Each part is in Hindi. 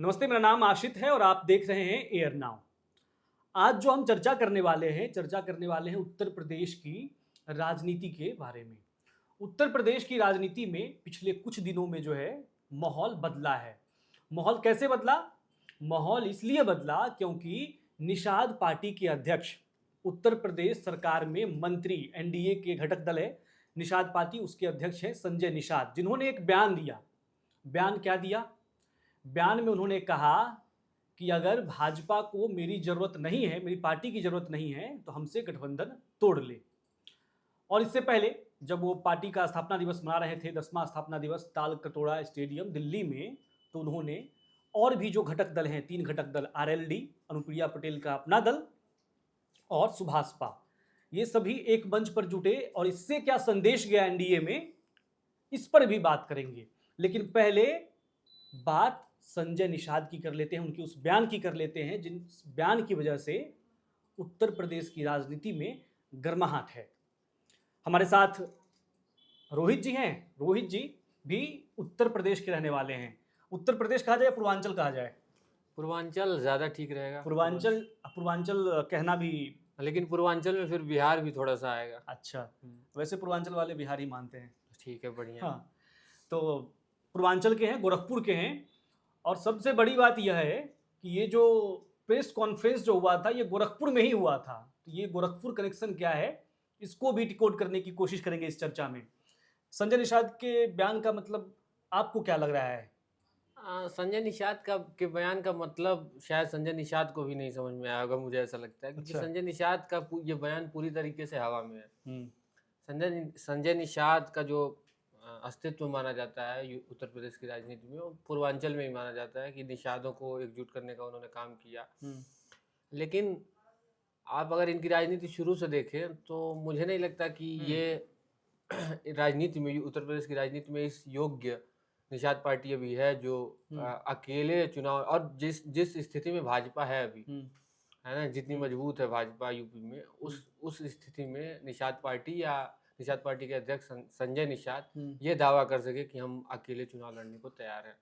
नमस्ते, मेरा नाम आशित है और आप देख रहे हैं एयर नाउ। आज जो हम चर्चा करने वाले हैं उत्तर प्रदेश की राजनीति के बारे में। उत्तर प्रदेश की राजनीति में पिछले कुछ दिनों में जो है माहौल बदला है। माहौल कैसे बदला? माहौल इसलिए बदला क्योंकि निषाद पार्टी के अध्यक्ष, उत्तर प्रदेश सरकार में मंत्री, एनडीए के घटक दल है निषाद पार्टी, उसके अध्यक्ष हैं संजय निषाद, जिन्होंने एक बयान दिया। बयान क्या दिया? बयान में उन्होंने कहा कि अगर भाजपा को मेरी जरूरत नहीं है, मेरी पार्टी की जरूरत नहीं है, तो हमसे गठबंधन तोड़ ले। और इससे पहले जब वो पार्टी का स्थापना दिवस मना रहे थे, 10वां स्थापना दिवस, ताल कटोरा स्टेडियम दिल्ली में, तो उन्होंने और भी जो घटक दल हैं, 3 घटक दल, आरएलडी, अनुप्रिया पटेल का अपना दल, और सुभाषपा, ये सभी एक मंच पर जुटे। और इससे क्या संदेश गया एनडीए में, इस पर भी बात करेंगे। लेकिन पहले बात संजय निषाद की कर लेते हैं, उनकी उस बयान की कर लेते हैं जिन बयान की वजह से उत्तर प्रदेश की राजनीति में गर्माहट है। हमारे साथ रोहित जी हैं। रोहित जी भी उत्तर प्रदेश के रहने वाले हैं। उत्तर प्रदेश कहा जाए, पूर्वांचल कहा जाए? पूर्वांचल ज़्यादा ठीक रहेगा। पूर्वांचल, पूर्वांचल कहना भी। लेकिन पूर्वांचल में फिर बिहार भी थोड़ा सा आएगा। अच्छा, वैसे पूर्वांचल वाले बिहारी मानते हैं। ठीक है, बढ़िया। हाँ, तो पूर्वांचल के हैं, गोरखपुर के हैं। और सबसे बड़ी बात यह है कि ये जो प्रेस कॉन्फ्रेंस जो हुआ था, ये गोरखपुर में ही हुआ था। तो ये गोरखपुर कनेक्शन क्या है, इसको भी डिकोड करने की कोशिश करेंगे इस चर्चा में। संजय निषाद के बयान का मतलब आपको क्या लग रहा है? संजय निषाद के बयान का मतलब शायद संजय निषाद को भी नहीं समझ में आया होगा, मुझे ऐसा लगता है, क्योंकि अच्छा। संजय निषाद का ये बयान पूरी तरीके से हवा में है। हम्म। संजय निषाद का जो अस्तित्व माना जाता है उत्तर प्रदेश की राजनीति में, वो पूर्वांचल में ही माना जाता है कि निषादों को एकजुट करने का उन्होंने काम किया। लेकिन आप अगर इनकी राजनीति शुरू से देखें तो मुझे नहीं लगता कि ये राजनीति में, उत्तर प्रदेश की राजनीति में इस योग्य निषाद पार्टी अभी है जो अकेले चुनाव, और जिस स्थिति में भाजपा है अभी, है ना, जितनी मजबूत है भाजपा यूपी में, उस स्थिति में निषाद पार्टी या निषाद पार्टी के अध्यक्ष संजय निषाद ये दावा कर सके कि हम अकेले चुनाव लड़ने को तैयार हैं।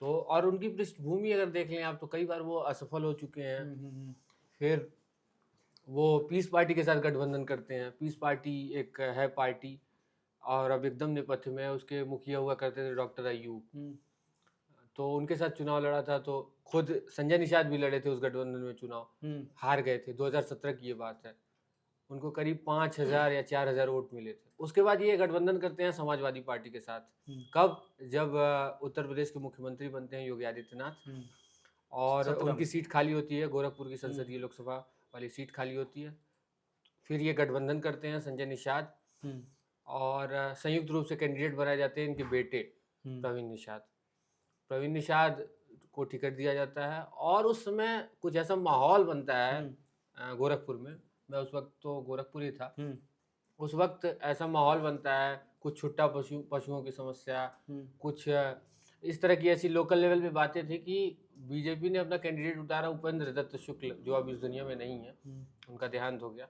तो और उनकी पृष्ठभूमि अगर देख लें आप, तो कई बार वो असफल हो चुके हैं। फिर वो पीस पार्टी के साथ गठबंधन करते हैं। पीस पार्टी एक है पार्टी, और अब एकदम नेपथ्य में है, उसके मुखिया हुआ करते थे डॉक्टर अय्यूब, तो उनके साथ चुनाव लड़ा था। तो खुद संजय निषाद भी लड़े थे उस गठबंधन में चुनाव, हार गए थे। 2017 की ये बात है। उनको करीब 5,000 या 4,000 वोट मिले थे। उसके बाद ये गठबंधन करते हैं समाजवादी पार्टी के साथ। कब? जब उत्तर प्रदेश के मुख्यमंत्री बनते हैं योगी आदित्यनाथ, और उनकी सीट खाली होती है, गोरखपुर की संसदीय लोकसभा वाली सीट खाली होती है। फिर ये गठबंधन करते हैं संजय निषाद, और संयुक्त रूप से कैंडिडेट बनाए जाते हैं इनके बेटे प्रवीण निषाद। प्रवीण निषाद को टिकट दिया जाता है, और उस समय कुछ ऐसा माहौल बनता है गोरखपुर में। मैं उस वक्त तो गोरखपुर ही था। उस वक्त ऐसा माहौल बनता है, कुछ छुट्टा पशुओं की समस्या, कुछ इस तरह की ऐसी लोकल लेवल पे बातें थी कि बीजेपी ने अपना कैंडिडेट उतारा, उपेंद्र दत्त शुक्ल, जो अब इस दुनिया में नहीं है, उनका देहांत हो गया,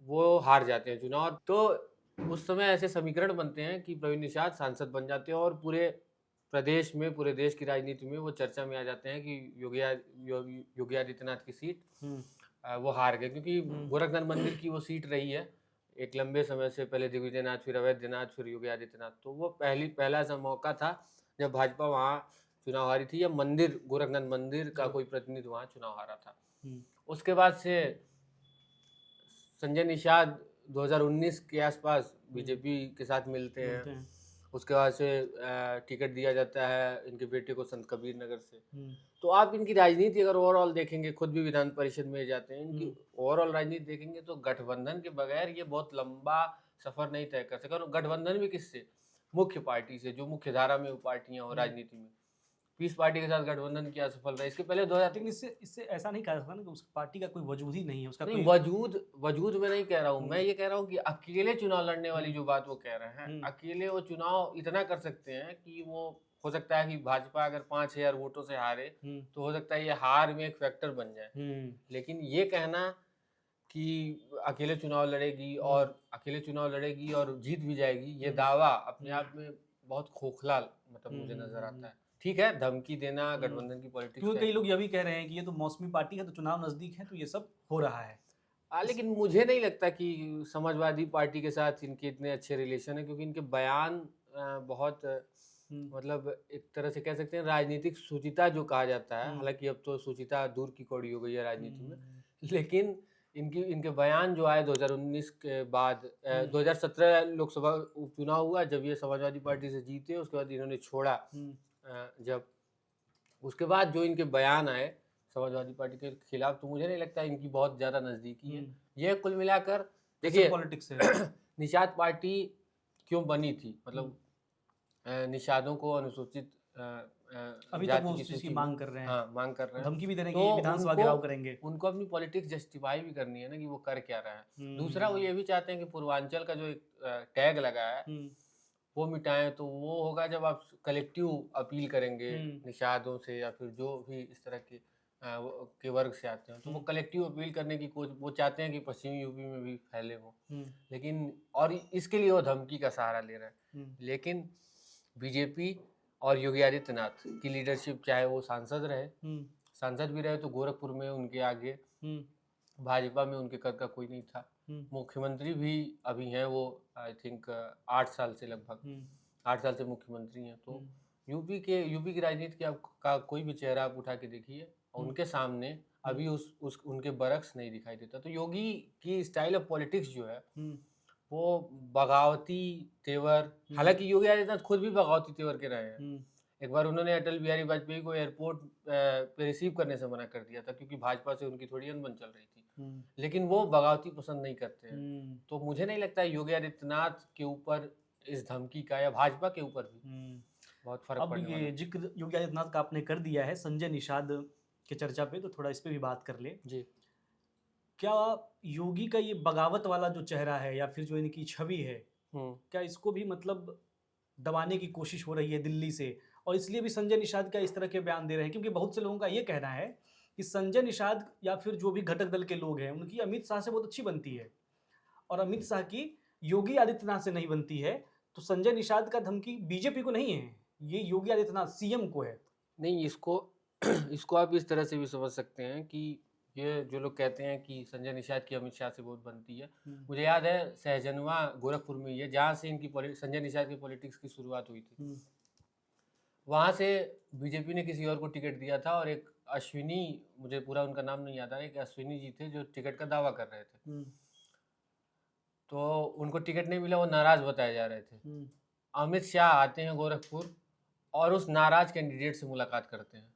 वो हार जाते हैं चुनाव। तो उस समय ऐसे समीकरण बनते हैं कि प्रवीण निषाद सांसद बन जाते हैं, और पूरे प्रदेश में, पूरे देश की राजनीति में वो चर्चा में आ जाते हैं कि योगी आदित्यनाथ की सीट वो हार गए, क्योंकि गोरखनाथ मंदिर की वो सीट रही है एक लंबे समय से, पहले दिग्विजयनाथ, फिर अवैधनाथ, फिर योगी आदित्यनाथ। तो वो पहला ऐसा मौका था जब भाजपा वहाँ चुनाव हारी थी, या मंदिर, गोरखनाथ मंदिर का कोई प्रतिनिधि वहाँ चुनाव हारा था। उसके बाद से संजय निषाद 2019 के आसपास बीजेपी के साथ मिलते हैं। उसके बाद से टिकट दिया जाता है इनके बेटे को संत कबीर नगर से। तो आप इनकी राजनीति अगर ओवरऑल देखेंगे, खुद भी विधान परिषद में जाते हैं, इनकी ओवरऑल राजनीति देखेंगे तो गठबंधन के बगैर ये बहुत लंबा सफर नहीं तय कर सके। और गठबंधन भी किससे? मुख्य पार्टी से, जो मुख्य धारा में वो पार्टियां हो राजनीति में। पीस पार्टी के साथ गठबंधन किया सफल रहा। इसके पहले 2003 इससे ऐसा नहीं कह सकता ना कि उस पार्टी का कोई वजूद ही नहीं है, उसका नहीं, वजूद में नहीं कह रहा हूँ मैं, ये कह रहा हूँ कि अकेले चुनाव लड़ने वाली जो बात वो कह रहे हैं, अकेले वो चुनाव इतना कर सकते हैं कि वो हो सकता है कि भाजपा अगर 5,000 वोटों से हारे तो हो सकता है ये हार में एक फैक्टर बन जाए। लेकिन ये कहना कि अकेले चुनाव लड़ेगी और जीत भी जाएगी, ये दावा अपने आप में बहुत खोखला मतलब मुझे नजर आता है। ठीक है, धमकी देना गठबंधन की पॉलिटिक्स क्योंकि कई लोग ये भी कह रहे हैं कि ये तो मौसमी पार्टी है, तो चुनाव नजदीक है तो ये सब हो रहा है। लेकिन मुझे नहीं लगता कि समाजवादी पार्टी के साथ इनके इतने अच्छे रिलेशन है, क्योंकि इनके बयान बहुत मतलब एक तरह से कह सकते हैं राजनीतिक शुचिता जो कहा जाता है, हालांकि अब तो शुचिता दूर की कौड़ी हो गई है राजनीति में, लेकिन इनके बयान जो आए 2019 के बाद 2017 लोकसभा उपचुनाव हुआ, जब ये समाजवादी पार्टी से जीते, उसके बाद इन्होंने छोड़ा, जब उसके बाद जो इनके बयान आए समाजवादी पार्टी के खिलाफ, तो मुझे नहीं लगता इनकी बहुत ज्यादा नजदीकी है। ये कुल मिलाकर देखिए पॉलिटिक्स है। निषाद पार्टी क्यों बनी थी, मतलब निषादों को अनुसूचित अभी तक वो उस चीज की मांग कर रहे हैं। हाँ, मांग कर रहे हैं, धमकी भी दे रहे हैं तो कि विधानसभा घेराव करेंगे। उनको अपनी पॉलिटिक्स जस्टिफाई भी करनी है ना कि वो कर क्या रहा है। दूसरा वो ये भी चाहते हैं कि पूर्वांचल का जो एक टैग लगा है वो मिटाएं, तो वो होगा जब आप कलेक्टिव अपील करेंगे निषादों से या फिर जो भी इस तरह के वर्ग से आते हैं, तो वो कलेक्टिव अपील करने की वो चाहते हैं कि पश्चिमी यूपी में भी फैले हो, लेकिन और इसके लिए वो धमकी का सहारा ले रहे हैं। लेकिन बीजेपी और योगी आदित्यनाथ की लीडरशिप, चाहे वो सांसद भी रहे, तो गोरखपुर में उनके आगे भाजपा में उनके कद का कोई नहीं था। मुख्यमंत्री भी अभी हैं वो, आई थिंक 8 साल से लगभग 8 साल से मुख्यमंत्री हैं। तो यूपी की राजनीति का कोई भी चेहरा आप उठा के देखिए, उनके सामने अभी उनके बरक्स नहीं दिखाई देता। तो योगी की स्टाइल ऑफ पॉलिटिक्स जो है वो बगावती तेवर, हालांकि योगी आदित्यनाथ खुद भी बगावती तेवर के रहे हैं। एक बार उन्होंने अटल बिहारी वाजपेयी को एयरपोर्ट पे रिसीव करने से मना कर दिया था, क्योंकि भाजपा से उनकी थोड़ी अनबन चल रही थी, लेकिन वो बगावती पसंद नहीं करते हैं। तो मुझे नहीं लगता योगी आदित्यनाथ के ऊपर इस धमकी का, या भाजपा के ऊपर भी बहुत फर्क पड़ने वाला है। अब ये जिक्र योगी आदित्यनाथ का आपने कर दिया है संजय निषाद के चर्चा पे, तो थोड़ा इस पे भी बात कर ले जी। क्या योगी का ये बगावत वाला जो चेहरा है या फिर जो इनकी छवि है, क्या इसको भी मतलब दबाने की कोशिश हो रही है दिल्ली से, और इसलिए भी संजय निषाद का इस तरह के बयान दे रहे हैं? क्योंकि बहुत से लोगों का ये कहना है कि संजय निषाद या फिर जो भी घटक दल के लोग हैं उनकी अमित शाह से बहुत अच्छी बनती है, और अमित शाह की योगी आदित्यनाथ से नहीं बनती है। तो संजय निषाद का धमकी बीजेपी को नहीं है, ये योगी आदित्यनाथ सीएम को है। नहीं, इसको आप इस तरह से भी समझ सकते हैं कि ये जो लोग कहते हैं कि संजय निषाद की अमित शाह से बहुत बनती है, मुझे याद है सहजनवा गोरखपुर में ही है जहाँ से इनकी संजय निषाद की पॉलिटिक्स की शुरुआत हुई थी। वहाँ से बीजेपी ने किसी और को टिकट दिया था, और एक अश्विनी, मुझे पूरा उनका नाम नहीं याद आ रहा, एक अश्विनी जी थे जो टिकट का दावा कर रहे थे, तो उनको टिकट नहीं मिला, वो नाराज बताए जा रहे थे। अमित शाह आते हैं गोरखपुर और उस नाराज कैंडिडेट से मुलाकात करते हैं,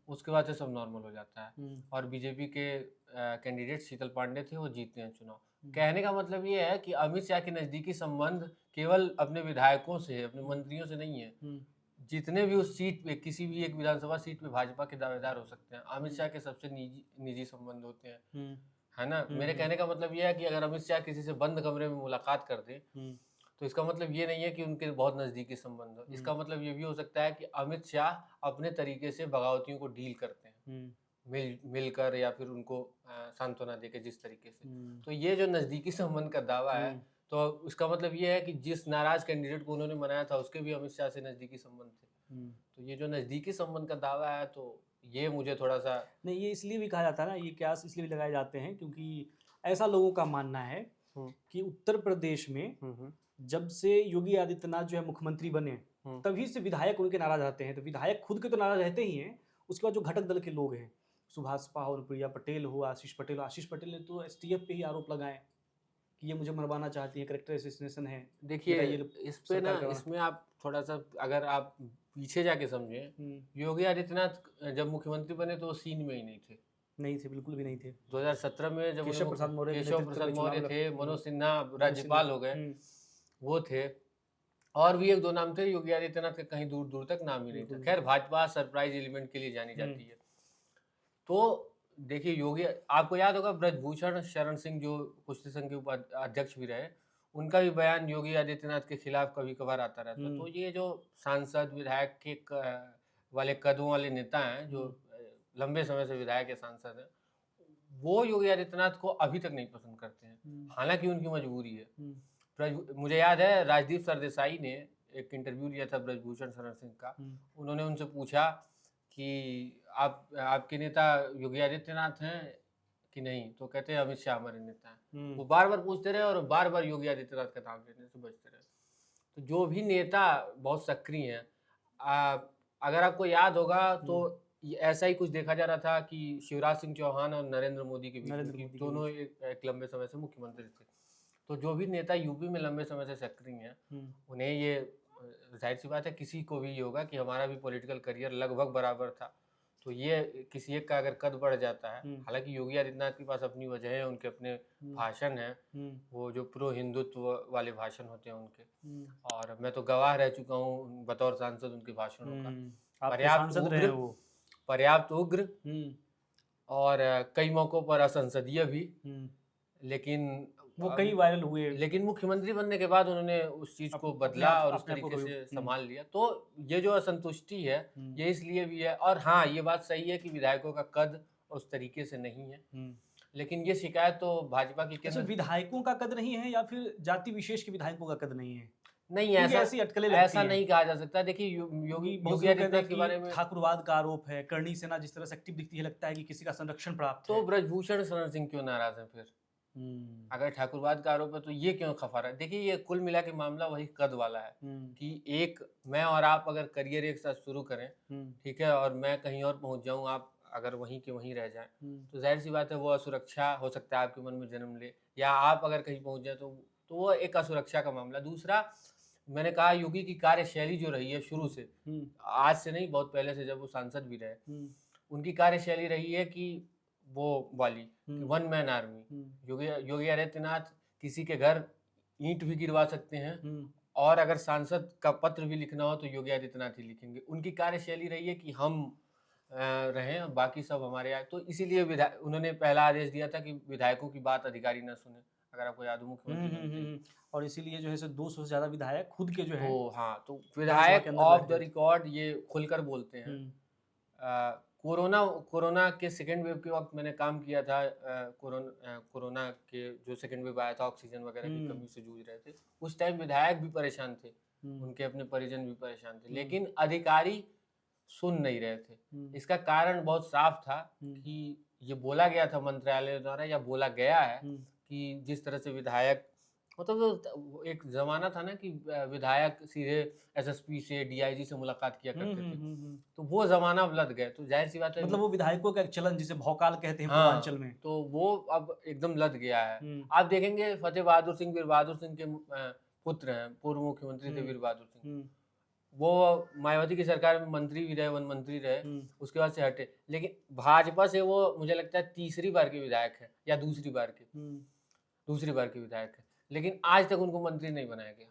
उसके बाद से सब नॉर्मल हो जाता है, और बीजेपी के कैंडिडेट शीतल पांडे थे, वो जीतते हैं चुनाव। कहने का मतलब ये है कि अमित शाह के नज़दीकी संबंध केवल अपने विधायकों से है, अपने मंत्रियों से नहीं है। जितने भी उस सीट पे, किसी भी एक विधानसभा सीट पे भाजपा के दावेदार हो सकते हैं, अमित शाह के सबसे निजी संबंध होते हैं, है ना। मेरे कहने का मतलब ये है कि अगर अमित शाह किसी से बंद कमरे में मुलाकात कर दे, तो इसका मतलब ये नहीं है कि उनके बहुत नज़दीकी संबंध हो। इसका मतलब ये भी हो सकता है कि अमित शाह अपने तरीके से बगावतियों को डील करते हैं, मिलकर या फिर उनको सांत्वना देके जिस तरीके से। तो ये जो नज़दीकी संबंध का दावा है, तो इसका मतलब ये है कि जिस नाराज कैंडिडेट को उन्होंने बनाया था उसके भी अमित शाह से नज़दीकी संबंध थे। तो ये जो नज़दीकी संबंध का दावा है, तो ये मुझे थोड़ा सा नहीं, ये इसलिए भी कहा जाता है ना, ये क्यास इसलिए भी लगाए जाते हैं क्योंकि ऐसा लोगों का मानना है कि उत्तर प्रदेश में जब से योगी आदित्यनाथ जो है मुख्यमंत्री बने, तभी से विधायक उनके नाराज रहते हैं। तो विधायक खुद के तो नाराज रहते ही हैं, उसके बाद जो घटक दल के लोग हैं, सुभाष पा हो, प्रिया पटेल हो, आशीष पटेल ने तो एसटीएफ पे ही आरोप लगाए कि ये मुझे मरवाना चाहती है, करेक्टर असैसिनेशन है। देखिए इस पे ना, इसमें आप थोड़ा सा अगर आप पीछे जाके समझे, योगी आदित्यनाथ जब मुख्यमंत्री बने तो सीन में ही नहीं थे, बिल्कुल भी नहीं थे। 2017 में जब केशव प्रसाद मौर्य थे, मनोज सिन्हा राज्यपाल हो गए, वो थे, और भी एक दो नाम थे। योगी आदित्यनाथ का कहीं दूर दूर तक नाम ही नहीं था। खैर, भाजपा सरप्राइज एलिमेंट के लिए जानी जाती है। तो देखिए, योगी, आपको याद होगा ब्रजभूषण शरण सिंह जो कुश्ती संघ के उपाध्यक्ष भी रहे, उनका भी बयान योगी आदित्यनाथ के खिलाफ कभी कभार आता रहता। तो ये जो सांसद विधायक के वाले कदों वाले नेता हैं, जो लंबे समय से विधायक या सांसद हैं, वो योगी आदित्यनाथ को अभी तक नहीं पसंद करते हैं, हालांकि उनकी मजबूरी है। मुझे याद है राजदीप सरदेसाई ने एक इंटरव्यू लिया था ब्रजभूषण शरण सिंह का। उन्होंने उनसे पूछा कि आपके नेता योगी आदित्यनाथ हैं कि नहीं, तो कहते हैं अमित शाह हमारे नेता हैं। वो बार बार पूछते रहे और बार बार योगी आदित्यनाथ का नाम लेने से बचते रहे। तो जो भी नेता बहुत सक्रिय हैं, अगर आपको याद होगा तो ऐसा ही कुछ देखा जा रहा था कि शिवराज सिंह चौहान और नरेंद्र मोदी के बीच, कि दोनों एक लंबे समय से मुख्यमंत्री थे। तो जो भी नेता यूपी में लंबे समय से सक्रिय हैं, उन्हें ये जाहिर सी बात है किसी को भी ये होगा कि हमारा भी पॉलिटिकल करियर लगभग बराबर था, तो ये किसी एक का अगर कद बढ़ जाता है, हालांकि योगी आदित्यनाथ के पास अपनी वजह है, उनके अपने भाषण हैं, वो जो प्रो हिंदुत्व वाले भाषण होते हैं उनके, और मैं तो गवाह रह चुका हूँ बतौर सांसद उनके भाषणों का। पर्याप्त उग्र और कई मौकों पर असंसदीय भी, लेकिन वो कई वायरल हुए। लेकिन मुख्यमंत्री बनने के बाद उन्होंने उस चीज को बदला और उस तरीके से संभाल लिया। तो ये जो असंतुष्टि है ये इसलिए भी है, और हाँ ये बात सही है कि विधायकों का कद उस तरीके से नहीं है, लेकिन ये शिकायत तो भाजपा की केंद्र विधायकों का कद नहीं है या फिर जाति विशेष के विधायकों का कद नहीं है? नहीं, ऐसा नहीं कहा जा सकता। देखिए योगी आदित्यनाथ के बारे में ठाकुरवाद का आरोप है, करणी सेना जिस तरह से एक्टिव दिखती है, लगता है कि किसी का संरक्षण प्राप्त है। तो ब्रजभूषण शरण सिंह क्यों नाराज है फिर? अगर ठाकुरवाद का आरोप है तो ये क्यों खफा रहा है? देखिए ये कुल मिला के मामला वही कद वाला है कि एक मैं और आप अगर करियर एक साथ शुरू करें, ठीक है, और मैं कहीं और पहुंच जाऊं, आप अगर वहीं के वहीं रह जाएं, तो जाहिर सी बात है वो असुरक्षा हो सकता है आपके मन में जन्म ले, या आप अगर कहीं पहुंच जाए तो वो एक असुरक्षा का मामला। दूसरा, मैंने कहा योगी की कार्यशैली जो रही है शुरू से, आज से नहीं बहुत पहले से, जब वो सांसद भी रहे, उनकी कार्यशैली रही है कि वो वाली one man army. Yogi Adityanath किसी के घर ईंट भी गिरवा सकते हैं, और अगर सांसद का पत्र भी लिखना हो तो योगी आदित्यनाथ ही लिखेंगे। उनकी कार्यशैली रही है कि हम रहें और बाकी सब हमारे आए। तो इसीलिए उन्होंने पहला आदेश दिया था कि विधायकों की बात अधिकारी न सुने, अगर आपको याद हो मुख्यमंत्री। और इसीलिए जो है 200 से ज्यादा विधायक खुद के जो है, तो हाँ, तो विधायक ऑफ द रिकॉर्ड ये खुलकर बोलते हैं। कोरोना के सेकेंड वेव के वक्त मैंने काम किया था, कोरोना के जो सेकेंड वेव आया था, ऑक्सीजन वगैरह की कमी से जूझ रहे थे, उस टाइम विधायक भी परेशान थे, उनके अपने परिजन भी परेशान थे, लेकिन अधिकारी सुन नहीं रहे थे। इसका कारण बहुत साफ था कि ये बोला गया था मंत्रालय द्वारा, या बोला गया है कि जिस तरह से विधायक, मतलब तो एक जमाना था ना कि विधायक सीधे एसएसपी से, डीआईजी से मुलाकात किया करते थे, तो वो जमाना अब लद गए। तो जाहिर सी बात है, मतलब वो विधायकों का एक चलन जिसे भौकाल कहते हैं पूर्वांचल में, तो वो अब एकदम लद गया है। आप देखेंगे फतेह बहादुर सिंह वीर बहादुर सिंह के पुत्र हैं, पूर्व मुख्यमंत्री थे वीर बहादुर सिंह, वो मायावती की सरकार में मंत्री भी रहे, वन मंत्री रहे, उसके बाद से हटे, लेकिन भाजपा से वो मुझे लगता है तीसरी बार के विधायक है, या दूसरी बार के विधायक है, लेकिन आज तक उनको मंत्री नहीं बनाया गया।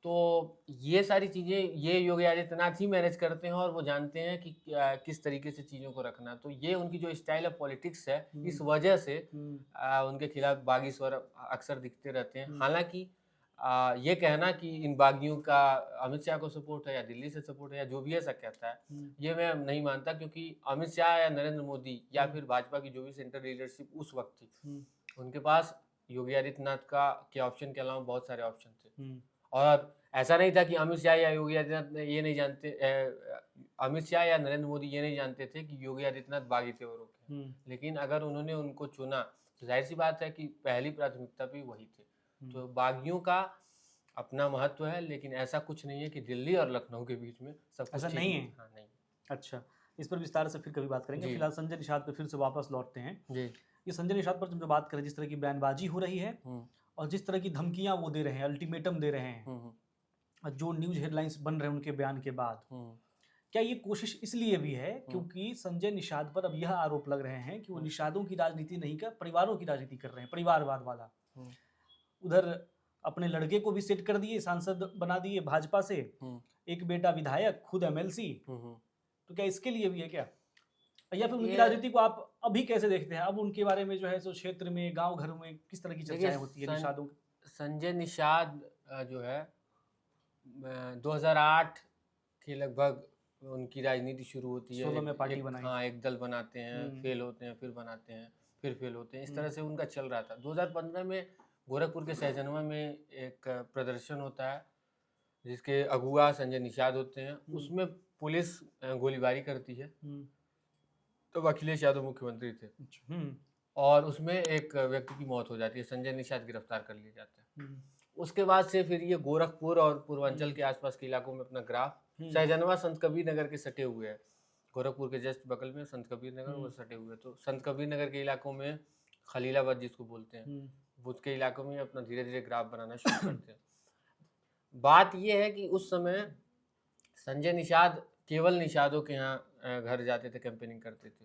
तो ये सारी चीजें ये योगी आदित्यनाथ ही मैनेज करते हैं, और वो जानते हैं कि किस तरीके से चीजों को रखना। तो ये उनकी जो स्टाइल ऑफ पॉलिटिक्स है, इस वजह से उनके खिलाफ बागी स्वर अक्सर दिखते रहते हैं। हालांकि ये कहना कि इन बागियों का अमित शाह को सपोर्ट है या दिल्ली से सपोर्ट है या जो भी ऐसा कहता है, ये मैं नहीं मानता, क्योंकि अमित शाह या नरेंद्र मोदी या फिर भाजपा की जो भी सेंट्रल लीडरशिप उस वक्त थी, उनके पास योगी आदित्यनाथ के ऑप्शन के अलावा बहुत सारे ऑप्शन थे। और ऐसा नहीं था कि अमित शाह या योगी आदित्यनाथ ये नहीं जानते, अमित शाह या नरेंद्र मोदी ये नहीं जानते थे कि योगी आदित्यनाथ बागी थे और लेकिन अगर उन्होंने उनको चुना तो जाहिर सी बात है कि पहली प्राथमिकता भी वही थे। तो बागियों का अपना महत्व है, लेकिन ऐसा कुछ नहीं है कि दिल्ली और लखनऊ के बीच में सब कुछ ऐसा नहीं है। हाँ, नहीं। अच्छा, इस पर विस्तार से फिर कभी बात करेंगे। फिलहाल संजय निषाद पे फिर से वापस लौटते हैं जी। ये संजय निषाद पर जो बात करें, जिस तरह की बयानबाजी हो रही है और जिस तरह की धमकियां वो दे रहे हैं, अल्टीमेटम दे रहे हैं, जो न्यूज हेडलाइंस बन रहे हैं उनके बयान के बाद, क्या ये कोशिश इसलिए भी है क्योंकि संजय निषाद पर अब यह आरोप लग रहे हैं कि वो निषादों की राजनीति नहीं कर, परिवारों की राजनीति कर रहे हैं, परिवारवाद वाला। उधर अपने लड़के को भी सेट कर दिए, सांसद बना दिए भाजपा से, एक बेटा विधायक, खुद एमएलसी। तो क्या इसके लिए भी है क्या, या फिर उनकी राजनीति को आप अभी कैसे देखते हैं? अब उनके बारे में जो है सो क्षेत्र में, गांव घर में किस तरह की चर्चाएं होती है निषादों की? संजय निषाद जो है 2008 के लगभग उनकी राजनीति शुरू होती है। 16 में पार्टी बनाई। हाँ, एक दल बनाते हैं, फेल होते हैं, फिर बनाते हैं, फिर फेल होते हैं, इस तरह से उनका चल रहा था। 2015 में गोरखपुर के सहजनवा में एक प्रदर्शन होता है जिसके अगुआ संजय निषाद होते हैं, उसमें पुलिस गोलीबारी करती है। तो अखिलेश यादव मुख्यमंत्री थे और उसमें एक व्यक्ति की मौत हो जाती है, संजय निषाद गिरफ्तार कर लिए जाते हैं। उसके बाद से फिर ये गोरखपुर और पूर्वांचल के आसपास के इलाकों में अपना ग्राफ, सहजनवा संत कबीर नगर के सटे हुए है, गोरखपुर के जस्ट बगल में संत कबीर नगर वो सटे हुए, तो संत कबीर नगर के इलाकों में खलीलाबाद जिसको बोलते हैं, उसके इलाकों में अपना धीरे धीरे ग्राफ बनाना शुरू करते हैं। बात यह है कि उस समय संजय निषाद केवल निषादों के यहाँ घर जाते थे, कैंपेनिंग करते थे।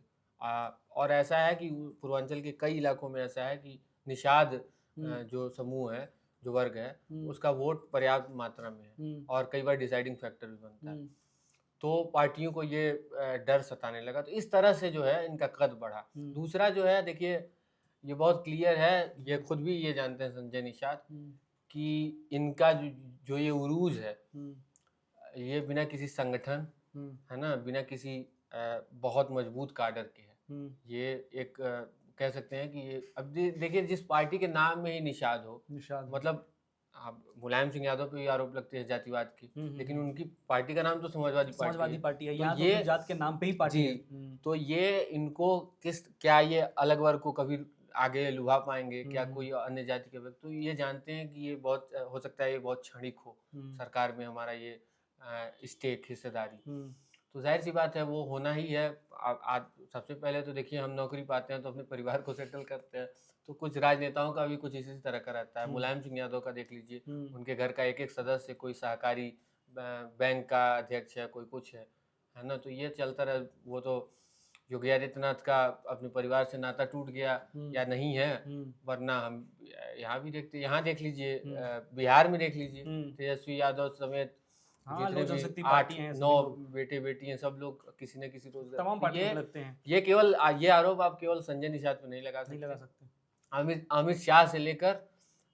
और ऐसा है कि पूर्वांचल के कई इलाकों में ऐसा है कि निषाद जो समूह है, जो वर्ग है, उसका वोट पर्याप्त मात्रा में है और कई बार डिसाइडिंग फैक्टर भी बनता है। तो पार्टियों को ये डर सताने लगा, तो इस तरह से जो है इनका कद बढ़ा। दूसरा जो है, देखिए ये बहुत क्लियर है, ये खुद भी ये जानते हैं संजय निषाद कि इनका जो ये उरूज है, ये बिना किसी संगठन, है ना, बिना किसी बहुत मजबूत काडर के है। ये एक कह सकते हैं कि ये अब देखिए जिस पार्टी के नाम में ही निषाद हो, मतलब मुलायम सिंह यादव पे भी आरोप लगते हैं जातिवाद की, लेकिन उनकी पार्टी का नाम तो समाजवादी पार्टी है। तो ये जात के नाम पे ही पार्टी है। तो ये इनको क्या ये अलग वर्ग को कभी आगे लुभा पाएंगे क्या, कोई अन्य जाति के व्यक्ति, तो ये जानते हैं कि ये बहुत हो सकता है ये बहुत क्षणिक हो सरकार में हमारा ये स्टेक, हिस्सेदारी। तो जाहिर सी बात है वो होना ही है। आज सबसे पहले तो देखिए हम नौकरी पाते हैं तो अपने परिवार को सेटल करते हैं, तो कुछ राजनेताओं का भी कुछ इसी तरह का रहता है। मुलायम सिंह यादव का देख लीजिए, उनके घर का एक एक सदस्य कोई सहकारी बैंक का अध्यक्ष है, कोई कुछ है ना, तो ये चलता रहा। वो तो योगी आदित्यनाथ का अपने परिवार से नाता टूट गया या नहीं है, वरना हम यहाँ भी देखते, यहाँ देख लीजिए, बिहार में देख लीजिए, तेजस्वी यादव समेत जितने भी 8-9 बेटे बेटी हैं, सब लोग किसी न किसी रोजगार, तमाम पार्टियों में लगते हैं। ये केवल ये आरोप आप केवल संजय निषाद पे नहीं लगा सकते। अमित शाह से लेकर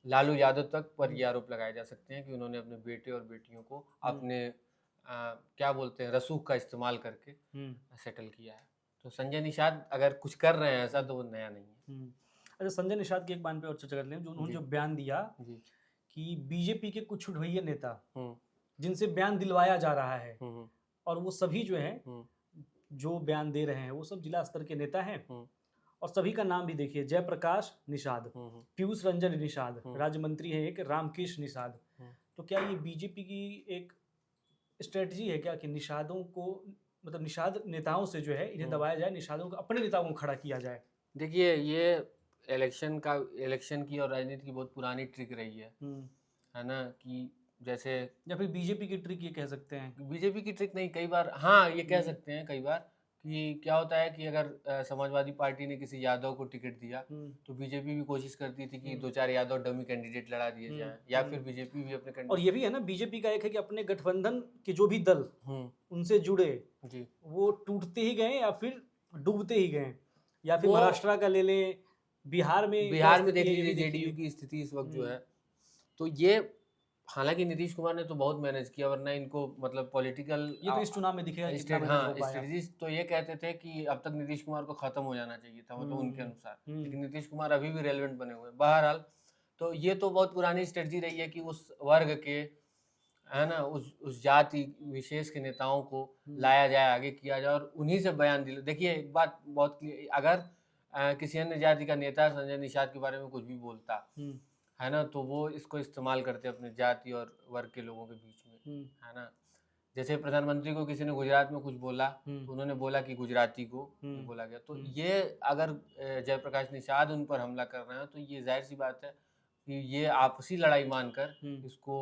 लालू यादव तक पर ये आरोप लगाए जा सकते हैं कि उन्होंने अपने बेटे और बेटियों को अपने क्या बोलते हैं रसूख का इस्तेमाल करके सेटल किया है। तो संजय निषाद अगर कुछ कर रहे हैं ऐसा, तो वो नया नहीं है। अच्छा, संजय निषाद की एक बात पे और चर्चा कर लें, जो उन्होंने जो बयान दिया कि बीजेपी के कुछ छुटभैया नेता जिनसे बयान दिलवाया जा रहा है, और वो सभी जो है जो बयान दे रहे हैं वो सब जिला स्तर के नेता हैं, और सभी का नाम भी देखिए, जयप्रकाश निषाद, पीयूष रंजन निषाद, राज्य मंत्री है एक रामकेश निषाद। तो क्या ये बीजेपी की एक स्ट्रेटजी है क्या कि निषादों को, मतलब निषाद नेताओं से जो है इन्हें दबाया जाए, निषादों को, अपने नेताओं को खड़ा किया जाए? देखिए ये इलेक्शन की और राजनीति की बहुत पुरानी ट्रिक रही है ना, कि जैसे, या फिर बीजेपी की ट्रिक ये कह सकते हैं? बीजेपी की ट्रिक नहीं, कई बार हाँ ये कह सकते हैं, कई बार कि क्या होता है कि अगर समाजवादी पार्टी ने किसी यादव को टिकट दिया तो बीजेपी भी कोशिश करती थी कि 2-4 यादव डमी कैंडिडेट लड़ा दिए जाएं, या फिर बीजेपी भी अपने और ये भी है ना, बीजेपी का एक है कि अपने गठबंधन के जो भी दल उनसे जुड़े वो टूटते ही गए या फिर डूबते ही गए। या फिर महाराष्ट्र का ले लें, बिहार में देख लीजिए जेडीयू की स्थिति इस वक्त जो है। तो ये हालांकि नीतीश कुमार ने तो बहुत मैनेज किया, वरना इनको मतलब पॉलिटिकल ये तो इस चुनाव में दिखेगा स्ट्रेटजिस्ट तो ये कहते थे कि अब तक नीतीश कुमार को खत्म हो जाना चाहिए था, मतलब उनके अनुसार, लेकिन नीतीश कुमार अभी भी रेलेवेंट बने हुए हैं। बहरहाल तो ये तो बहुत पुरानी स्ट्रेटजी रही है कि उस वर्ग के, है ना, उस जाति विशेष के नेताओं को लाया जाए, आगे किया जाए और उन्हीं से बयान दिला। देखिए एक बात बहुत क्लियर, अगर किसी अन्य जाति का नेता संजय निषाद के बारे में कुछ भी बोलता है ना, तो वो इसको इस्तेमाल करते अपने जाति और वर्ग के लोगों के बीच में, है ना। जैसे प्रधानमंत्री को किसी ने गुजरात में कुछ बोला तो उन्होंने बोला कि गुजराती को बोला गया, तो ये अगर जयप्रकाश निषाद उन पर हमला कर रहे हैं तो ये जाहिर सी बात है कि ये आपसी लड़ाई मानकर इसको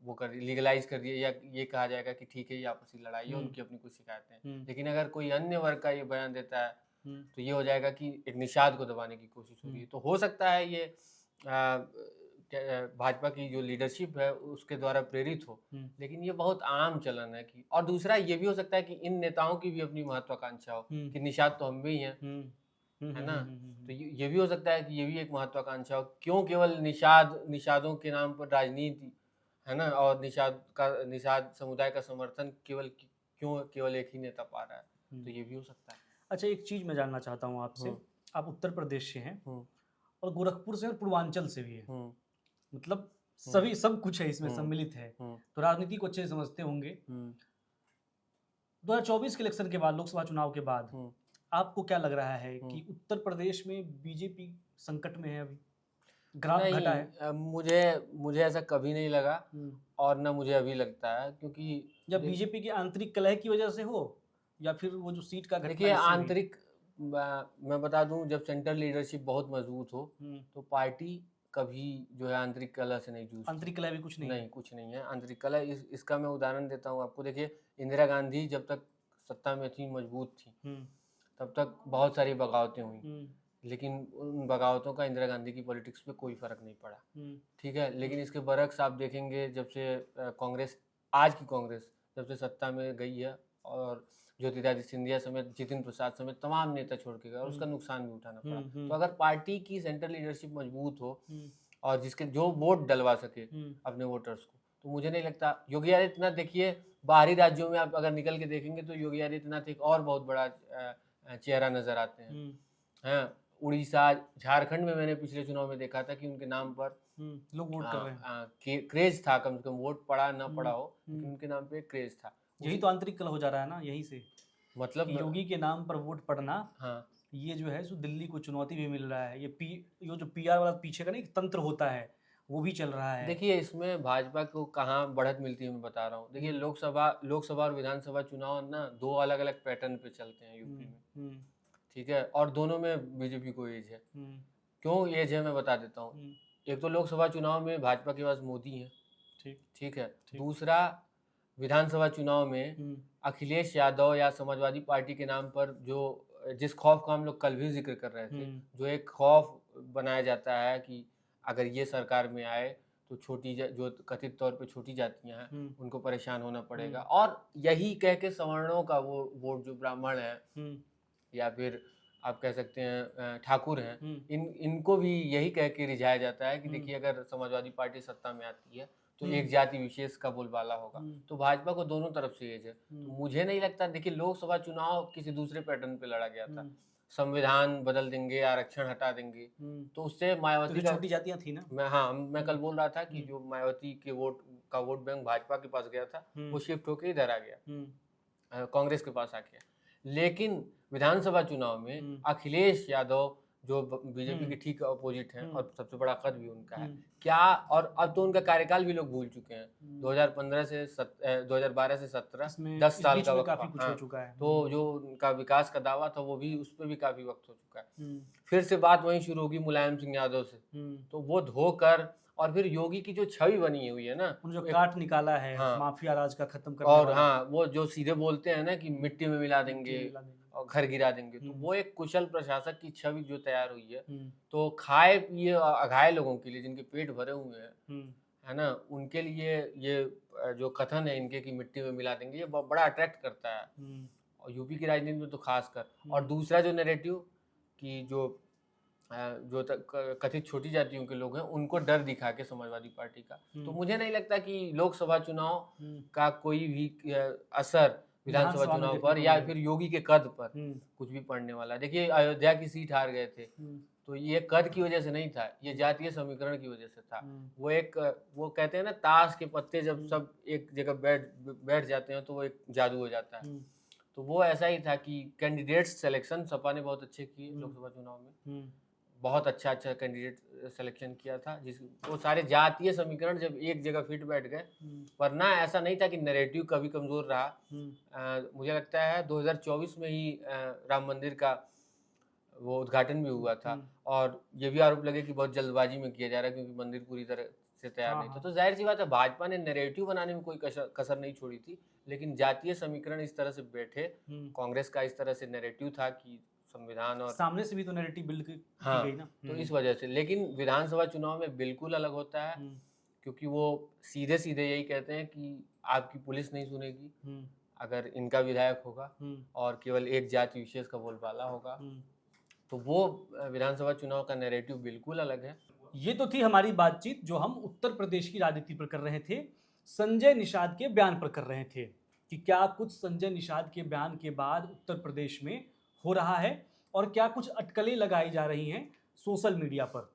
वो कर लीगलाइज कर दिया, या ये कहा जाएगा कि ठीक है ये आपसी लड़ाई है, उनकी अपनी कुछ शिकायतें। लेकिन अगर कोई अन्य वर्ग का ये बयान देता है तो ये हो जाएगा कि एक निषाद को दबाने की कोशिश हो रही है। तो हो सकता है ये भाजपा की जो लीडरशिप है उसके द्वारा प्रेरित हो, लेकिन ये बहुत आम चलन है कि, और दूसरा ये भी हो सकता है कि इन नेताओं की भी अपनी महत्वाकांक्षा हो कि निषाद तो हम भी हैं, है ना। तो ये भी हो सकता है कि ये भी एक महत्वाकांक्षा हो, क्यों केवल निषादों के नाम पर राजनीति, है ना, और निषाद समुदाय का समर्थन क्यों केवल एक ही नेता पा रहा है, तो ये भी हो सकता है। अच्छा, एक चीज मैं जानना चाहता हूँ आपसे, आप उत्तर प्रदेश से हैं और गोरखपुर से और पूर्वांचल से भी है, मतलब सभी सब कुछ है इसमें हम्म, सम्मिलित है, हम्म, तो राजनीति को अच्छे से समझते होंगे। हम्म, 2024 के इलेक्शन के बाद, लोकसभा चुनाव के बाद, हम्म, आपको क्या लग रहा है हम्म। कि उत्तर प्रदेश में बीजेपी संकट में है अभी, ग्राफ घटा नहीं, है? मुझे मुझे ऐसा कभी नहीं लगा हम्म। और ना मुझे अभी लगता है, क्योंकि या दे- बीजेपी की आंतरिक कलह की वजह से हो, या फिर वो जो सीट का घटना देखिए, इससे हुई? आंतरिक मैं बता दूं, जब सेंट्रल लीडरशिप बहुत मजबूत हो तो पार्टी कभी जो है आंतरिक कलह से नहीं जूझती। आंतरिक कलह भी कुछ नहीं है? नहीं, कुछ नहीं है आंतरिक कलह। इसका मैं उदाहरण देता हूँ आपको। देखिए, इंदिरा गांधी जब तक सत्ता में थी, मजबूत थी, तब तक बहुत सारी बगावतें हुई, लेकिन उन बगावतों का इंदिरा गांधी की पॉलिटिक्स पे कोई फर्क नहीं पड़ा। ठीक है, लेकिन इसके बरक्स आप देखेंगे, जब से कांग्रेस, आज की कांग्रेस जब से सत्ता में गई है और ज्योतिरादित्य सिंधिया समेत, जितिन प्रसाद समेत तमाम नेता छोड़ के गए और उसका नुकसान भी उठाना पड़ा। तो अगर पार्टी की सेंट्रल लीडरशिप मजबूत हो और जिसके जो वोट डलवा सके अपने वोटर्स को, तो मुझे नहीं लगता। योगी आदित्यनाथ, देखिए, बाहरी राज्यों में आप अगर निकल के देखेंगे तो योगी आदित्यनाथ एक और बहुत बड़ा चेहरा नजर आते हैं। हैं, उड़ीसा, झारखंड में मैंने पिछले चुनाव में देखा था कि उनके नाम पर लोग वोट कर रहे हैं। क्रेज था, कम से कम वोट पड़ा ना पड़ा हो, लेकिन उनके नाम पे क्रेज था। यही तो आंतरिक कलह हो जा रहा है ना, यहीं से, मतलब कि योगी के नाम पर वोट पड़ना। हाँ, ये जो है सो दिल्ली को चुनौती भी मिल रहा है। ये जो पीआर वाला पीछे का ना एक तंत्र होता है, वो भी चल रहा है। देखिए, इसमें भाजपा को कहाँ बढ़त मिलती है, मैं बता रहा हूँ। देखिए, लोकसभा और विधानसभा चुनाव ना दो अलग अलग पैटर्न पे चलते हैं यूपी में। ठीक है, और दोनों में बीजेपी को एज है। क्यों एज है, मैं बता देता हूँ। एक तो लोकसभा चुनाव में भाजपा के पास मोदी है, ठीक है। दूसरा, विधानसभा चुनाव में अखिलेश यादव या समाजवादी पार्टी के नाम पर जिस खौफ का हम लोग कल भी जिक्र कर रहे थे, जो एक खौफ बनाया जाता है कि अगर ये सरकार में आए तो जो कथित तौर पे छोटी जातियां हैं उनको परेशान होना पड़ेगा, और यही कह के सवर्णों का वो वोट, जो ब्राह्मण है या फिर आप कह सकते हैं ठाकुर हैं, इनको भी यही कह के रिझाया जाता है कि देखिए, अगर समाजवादी पार्टी सत्ता में आती है तो एक जाति विशेष का बोलबाला होगा। तो भाजपा को दोनों तरफ से एज है। तो मुझे नहीं लगता। देखिए, लोकसभा चुनाव किसी दूसरे पैटर्न पे लड़ा गया था, संविधान बदल देंगे, आरक्षण हटा देंगे, तो उससे मायावती तो छोटी जातियां थी ना। मैं कल बोल रहा था कि जो मायावती के वोट बैंक भाजपा के पास गया था, वो शिफ्ट होकर इधर आ गया, कांग्रेस के पास आ गया। लेकिन विधानसभा चुनाव में अखिलेश यादव, जो बीजेपी के ठीक अपोजिट हैं और सबसे बड़ा कद भी उनका है, क्या, और अब तो उनका कार्यकाल भी लोग भूल चुके हैं। 2012 से 17 10 साल का वक्त, काफी कुछ हो चुका है। तो जो उनका विकास का दावा था वो भी, उस पर भी काफी वक्त हो चुका है। फिर से बात वहीं शुरू होगी मुलायम सिंह यादव से, तो वो धोकर, और फिर योगी की जो छवि बनी हुई है ना, जो काट निकाला है, हाँ, माफिया राज का खत्म करने और वाला। हाँ, वो जो सीधे बोलते हैं ना कि मिट्टी में मिला देंगे और घर गिरा देंगे, तो वो एक कुशल प्रशासक की छवि जो तैयार हुई है, तो खाए पिए अघाए लोगों के लिए, जिनके पेट भरे हुए हैं, है ना, उनके लिए ये जो कथन है इनके कि मिट्टी में मिला देंगे, ये बड़ा अट्रैक्ट करता है, और यूपी की राजनीति में तो खासकर। और दूसरा जो नैरेटिव कि जो कथित छोटी जातियों के लोग हैं, उनको डर दिखा के समाजवादी पार्टी का, तो मुझे नहीं लगता कि लोकसभा चुनाव का कोई भी असर विधानसभा चुनाव पर या फिर योगी के कद पर कुछ भी पड़ने वाला है। देखिए, अयोध्या की सीट हार गए थे, तो ये कद की वजह से नहीं था, ये जातीय समीकरण की वजह से था। वो कहते हैं ना, ताश के पत्ते जब सब एक जगह बैठ जाते हैं तो वो एक जादू हो जाता है। तो वो ऐसा ही था कि कैंडिडेट्स सिलेक्शन सपा ने बहुत अच्छे किए लोकसभा चुनाव में, बहुत अच्छा कैंडिडेट सिलेक्शन किया था, वो सारे जातीय समीकरण जब एक जगह फिट बैठ गए। वरना ऐसा नहीं था कि नैरेटिव कभी कमजोर रहा। मुझे लगता है 2024 में ही राम मंदिर का वो उद्घाटन भी हुआ था, और ये भी आरोप लगे कि बहुत जल्दबाजी में किया जा रहा है क्योंकि मंदिर पूरी तरह से तैयार नहीं था। तो जाहिर सी बात है, भाजपा ने नैरेटिव बनाने में कोई कसर नहीं छोड़ी थी, लेकिन जातीय समीकरण इस तरह से बैठे, कांग्रेस का इस तरह से नैरेटिव था कि संविधान, और सामने से भी तो नैरेटिव बिल्ड की गई ना, तो इस वजह से। लेकिन विधानसभा चुनाव में बिल्कुल अलग होता है, क्योंकि वो सीधे सीधे यही कहते हैं कि आपकी पुलिस नहीं सुनेगी अगर इनका विधायक होगा, और केवल एक जाति विशेष का बोलबाला होगा। तो वो विधानसभा चुनाव का नैरेटिव बिल्कुल अलग है। ये तो थी हमारी बातचीत जो हम उत्तर प्रदेश की राजनीति पर कर रहे थे, संजय निषाद के बयान पर कर रहे थे कि क्या कुछ संजय निषाद के बयान के बाद उत्तर प्रदेश में हो रहा है और क्या कुछ अटकलें लगाई जा रही हैं सोशल मीडिया पर।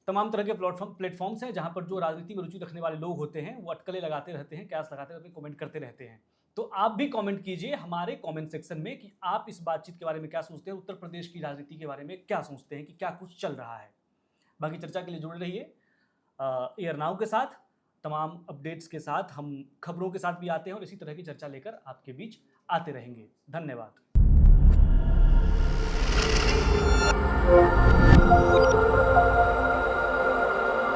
तमाम तरह के प्लेटफॉर्म्स हैं जहां पर जो राजनीति में रुचि रखने वाले लोग होते हैं वो अटकलें लगाते रहते हैं, कयास लगाते रहते हैं, कमेंट करते रहते हैं। तो आप भी कमेंट कीजिए हमारे कमेंट सेक्शन में कि आप इस बातचीत के बारे में क्या सोचते हैं, उत्तर प्रदेश की राजनीति के बारे में क्या सोचते हैं कि क्या कुछ चल रहा है। बाकी चर्चा के लिए जुड़े रहिए एयर नाउ के साथ। तमाम अपडेट्स के साथ हम खबरों के साथ भी आते हैं और इसी तरह की चर्चा लेकर आपके बीच आते रहेंगे। धन्यवाद।